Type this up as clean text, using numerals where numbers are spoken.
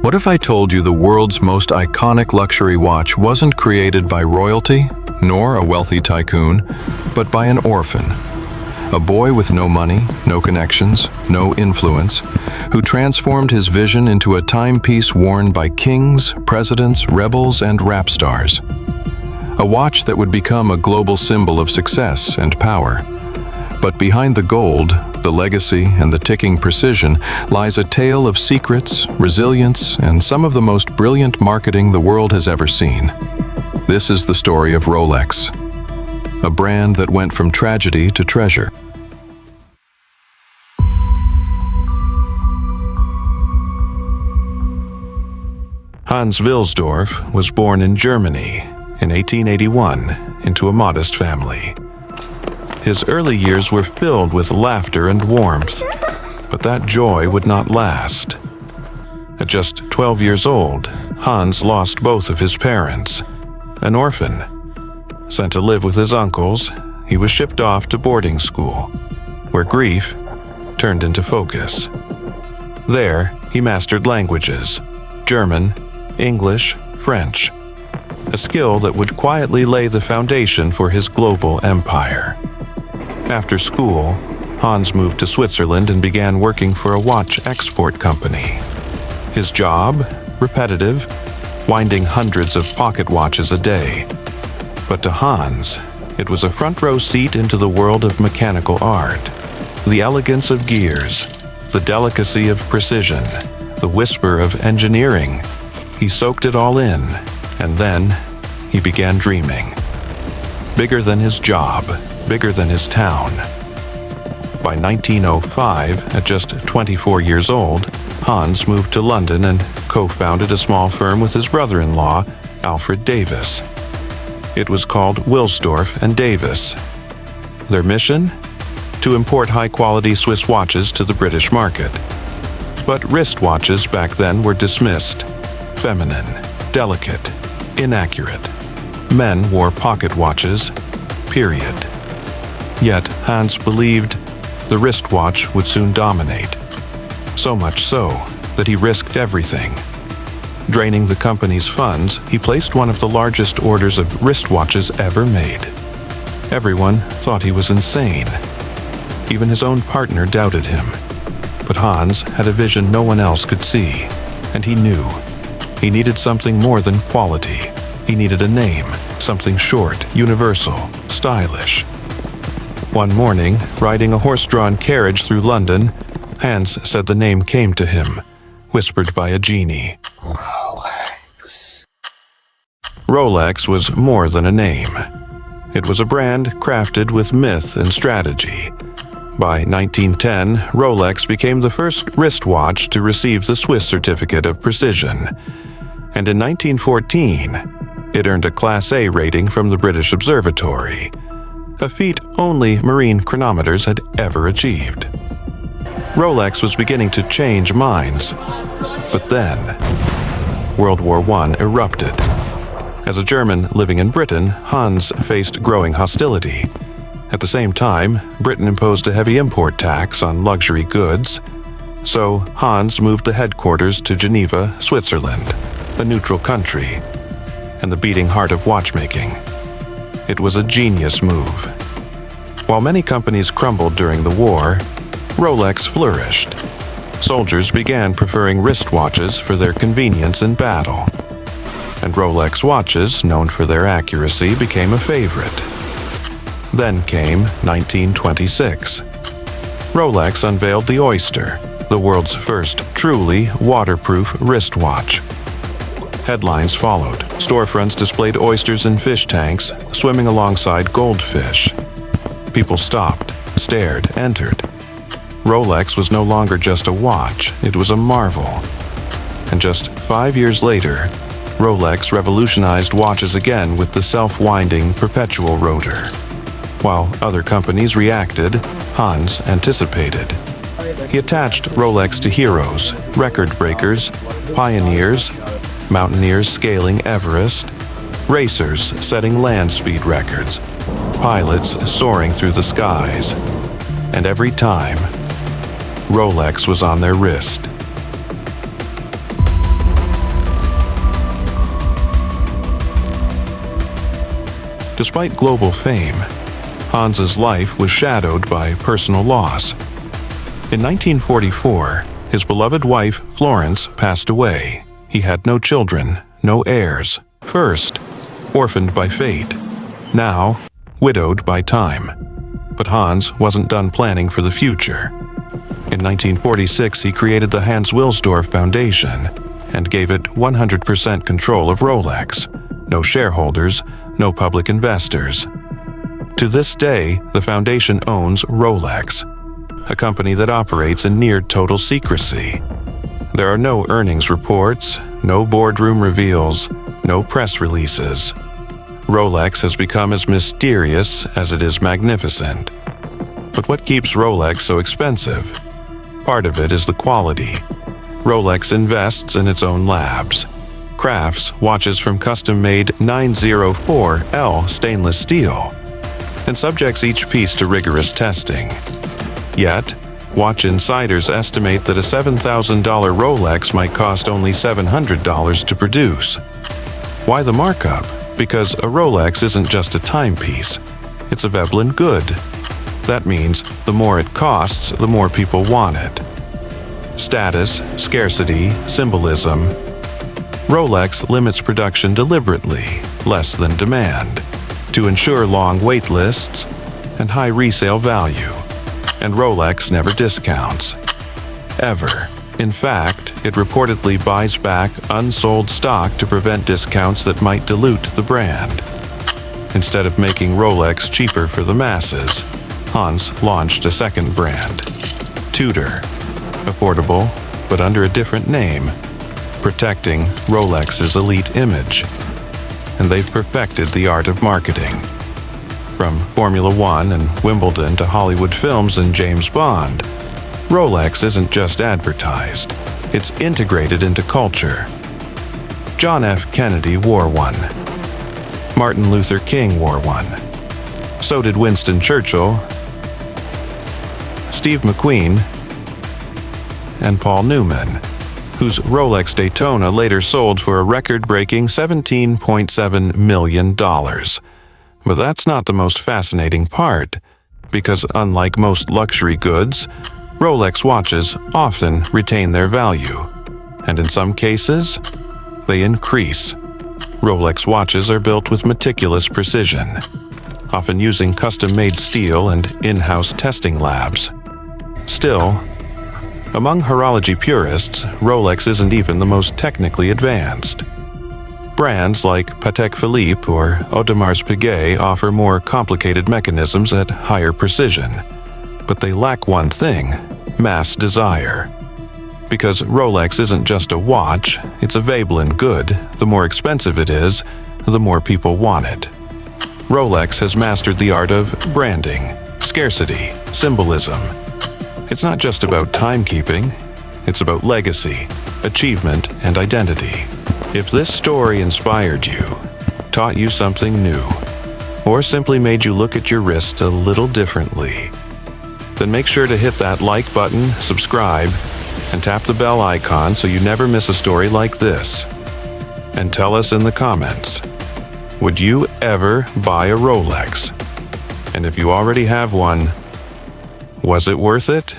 What if I told you the world's most iconic luxury watch wasn't created by royalty, nor a wealthy tycoon, but by an orphan? A boy with no money, no connections, no influence, who transformed his vision into a timepiece worn by kings, presidents, rebels, and rap stars. A watch that would become a global symbol of success and power. But behind the gold, the legacy, and the ticking precision lies a tale of secrets, resilience, and some of the most brilliant marketing the world has ever seen. This is the story of Rolex, a brand that went from tragedy to treasure. Hans Wilsdorf was born in Germany in 1881 into a modest family. His early years were filled with laughter and warmth, but that joy would not last. At just 12 years old, Hans lost both of his parents. An orphan. Sent to live with his uncles, he was shipped off to boarding school, where grief turned into focus. There, he mastered languages: German, English, French, a skill that would quietly lay the foundation for his global empire. After school, Hans moved to Switzerland and began working for a watch export company. His job, repetitive, winding hundreds of pocket watches a day. But to Hans, it was a front-row seat into the world of mechanical art. The elegance of gears, the delicacy of precision, the whisper of engineering. He soaked it all in, and then he began dreaming. Bigger than his job, bigger than his town. By 1905, at just 24 years old, Hans moved to London and co-founded a small firm with his brother-in-law, Alfred Davis. It was called Wilsdorf and Davis. Their mission? To import high-quality Swiss watches to the British market. But wristwatches back then were dismissed. Feminine, delicate, inaccurate. Men wore pocket watches, period. Yet Hans believed the wristwatch would soon dominate. So much so that he risked everything. Draining the company's funds, he placed one of the largest orders of wristwatches ever made. Everyone thought he was insane. Even his own partner doubted him. But Hans had a vision no one else could see, and he knew. He needed something more than quality. He needed a name, something short, universal, stylish. One morning, riding a horse-drawn carriage through London, Hans said the name came to him, whispered by a genie. Rolex. Rolex was more than a name. It was a brand crafted with myth and strategy. By 1910, Rolex became the first wristwatch to receive the Swiss Certificate of Precision. And in 1914, it earned a Class A rating from the British Observatory, a feat only marine chronometers had ever achieved. Rolex was beginning to change minds. But then, World War I erupted. As a German living in Britain, Hans faced growing hostility. At the same time, Britain imposed a heavy import tax on luxury goods. So Hans moved the headquarters to Geneva, Switzerland, a neutral country, and the beating heart of watchmaking. It was a genius move. While many companies crumbled during the war, Rolex flourished. Soldiers began preferring wristwatches for their convenience in battle. And Rolex watches, known for their accuracy, became a favorite. Then came 1926. Rolex unveiled the Oyster, the world's first truly waterproof wristwatch. Headlines followed. Storefronts displayed oysters in fish tanks, swimming alongside goldfish. People stopped, stared, entered. Rolex was no longer just a watch, it was a marvel. And just 5 years later, Rolex revolutionized watches again with the self-winding perpetual rotor. While other companies reacted, Hans anticipated. He attached Rolex to heroes, record breakers, pioneers, mountaineers scaling Everest, racers setting land speed records, pilots soaring through the skies. And every time, Rolex was on their wrist. Despite global fame, Hans's life was shadowed by personal loss. In 1944, his beloved wife, Florence, passed away. He had no children, no heirs. First, orphaned by fate. Now, widowed by time. But Hans wasn't done planning for the future. In 1946, he created the Hans Wilsdorf Foundation and gave it 100% control of Rolex. No shareholders, no public investors. To this day, the foundation owns Rolex, a company that operates in near total secrecy. There are no earnings reports, no boardroom reveals, no press releases. Rolex has become as mysterious as it is magnificent. But what keeps Rolex so expensive? Part of it is the quality. Rolex invests in its own labs, crafts watches from custom-made 904L stainless steel, and subjects each piece to rigorous testing. Yet, watch insiders estimate that a $7,000 Rolex might cost only $700 to produce. Why the markup? Because a Rolex isn't just a timepiece, it's a Veblen good. That means the more it costs, the more people want it. Status, scarcity, symbolism. Rolex limits production deliberately, less than demand, to ensure long wait lists and high resale value. And Rolex never discounts. Ever. In fact, it reportedly buys back unsold stock to prevent discounts that might dilute the brand. Instead of making Rolex cheaper for the masses, Hans launched a second brand, Tudor. Affordable, but under a different name, protecting Rolex's elite image. And they've perfected the art of marketing. From Formula One and Wimbledon to Hollywood films and James Bond, Rolex isn't just advertised, it's integrated into culture. John F. Kennedy wore one. Martin Luther King wore one. So did Winston Churchill, Steve McQueen, and Paul Newman, whose Rolex Daytona later sold for a record-breaking $17.7 million. But that's not the most fascinating part, because unlike most luxury goods, Rolex watches often retain their value, and in some cases, they increase. Rolex watches are built with meticulous precision, often using custom-made steel and in-house testing labs. Still, among horology purists, Rolex isn't even the most technically advanced. Brands like Patek Philippe or Audemars Piguet offer more complicated mechanisms at higher precision. But they lack one thing: mass desire. Because Rolex isn't just a watch, it's a Veblen good. The more expensive it is, the more people want it. Rolex has mastered the art of branding, scarcity, symbolism. It's not just about timekeeping, it's about legacy, achievement, and identity. If this story inspired you, taught you something new, or simply made you look at your wrist a little differently, then make sure to hit that like button, subscribe, and tap the bell icon so you never miss a story like this. And tell us in the comments, would you ever buy a Rolex? And if you already have one, was it worth it?